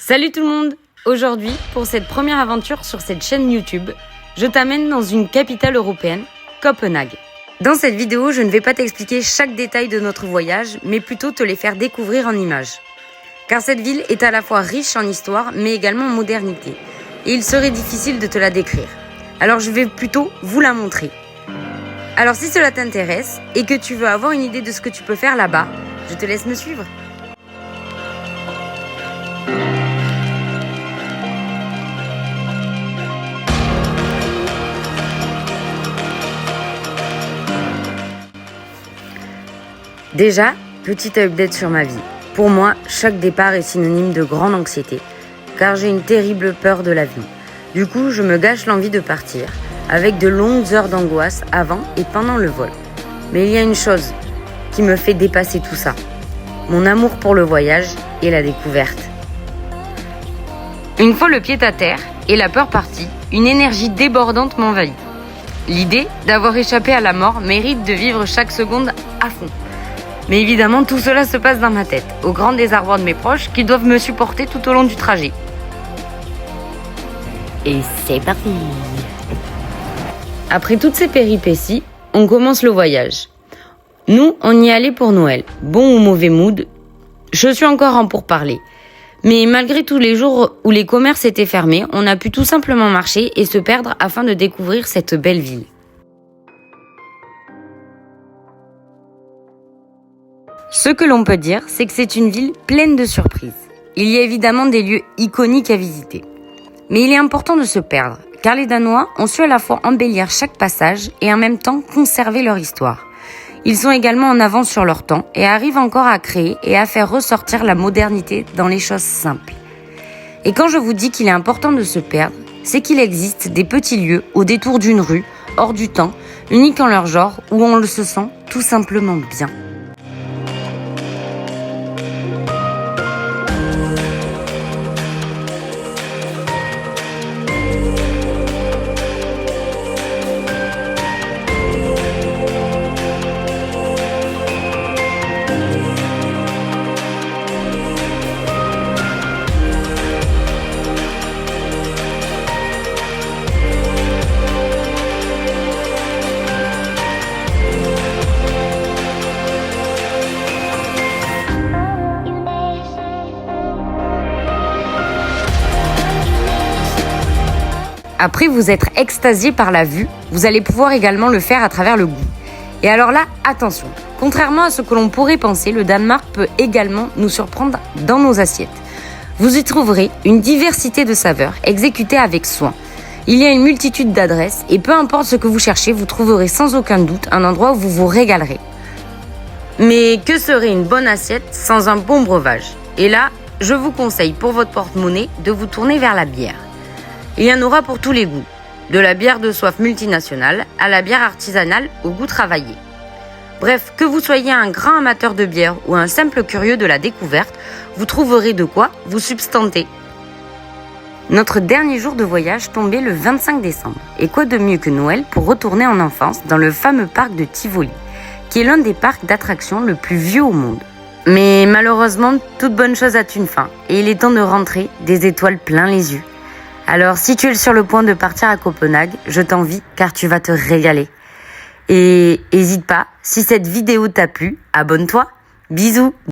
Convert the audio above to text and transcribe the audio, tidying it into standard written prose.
Salut tout le monde! Aujourd'hui, pour cette première aventure sur cette chaîne YouTube, je t'amène dans une capitale européenne, Copenhague. Dans cette vidéo, je ne vais pas t'expliquer chaque détail de notre voyage, mais plutôt te les faire découvrir en images. Car cette ville est à la fois riche en histoire, mais également en modernité. Et il serait difficile de te la décrire. Alors je vais plutôt vous la montrer. Alors si cela t'intéresse, et que tu veux avoir une idée de ce que tu peux faire là-bas, je te laisse me suivre. Déjà, petite update sur ma vie. Pour moi, chaque départ est synonyme de grande anxiété, car j'ai une terrible peur de l'avion. Du coup, je me gâche l'envie de partir, avec de longues heures d'angoisse avant et pendant le vol. Mais il y a une chose qui me fait dépasser tout ça. Mon amour pour le voyage et la découverte. Une fois le pied à terre et la peur partie, une énergie débordante m'envahit. L'idée d'avoir échappé à la mort mérite de vivre chaque seconde à fond. Mais évidemment, tout cela se passe dans ma tête, au grand désarroi de mes proches qui doivent me supporter tout au long du trajet. Et c'est parti! Après toutes ces péripéties, on commence le voyage. Nous, on y allait pour Noël. Bon ou mauvais mood, je suis encore en pourparlers. Mais malgré tous les jours où les commerces étaient fermés, on a pu tout simplement marcher et se perdre afin de découvrir cette belle ville. Ce que l'on peut dire, c'est que c'est une ville pleine de surprises. Il y a évidemment des lieux iconiques à visiter. Mais il est important de se perdre, car les Danois ont su à la fois embellir chaque passage et en même temps conserver leur histoire. Ils sont également en avance sur leur temps et arrivent encore à créer et à faire ressortir la modernité dans les choses simples. Et quand je vous dis qu'il est important de se perdre, c'est qu'il existe des petits lieux au détour d'une rue, hors du temps, uniques en leur genre, où on se sent tout simplement bien. Après vous être extasié par la vue, vous allez pouvoir également le faire à travers le goût. Et alors là, attention, contrairement à ce que l'on pourrait penser, le Danemark peut également nous surprendre dans nos assiettes. Vous y trouverez une diversité de saveurs exécutées avec soin. Il y a une multitude d'adresses et peu importe ce que vous cherchez, vous trouverez sans aucun doute un endroit où vous vous régalerez. Mais que serait une bonne assiette sans un bon breuvage? Et là, je vous conseille pour votre porte-monnaie de vous tourner vers la bière. Il y en aura pour tous les goûts, de la bière de soif multinationale à la bière artisanale au goût travaillé. Bref, que vous soyez un grand amateur de bière ou un simple curieux de la découverte, vous trouverez de quoi vous substanter. Notre dernier jour de voyage tombait le 25 décembre. Et quoi de mieux que Noël pour retourner en enfance dans le fameux parc de Tivoli, qui est l'un des parcs d'attractions le plus vieux au monde. Mais malheureusement, toute bonne chose a une fin, et il est temps de rentrer des étoiles plein les yeux. Alors, si tu es sur le point de partir à Copenhague, je t'envie car tu vas te régaler. Et n'hésite pas, si cette vidéo t'a plu, abonne-toi. Bisous!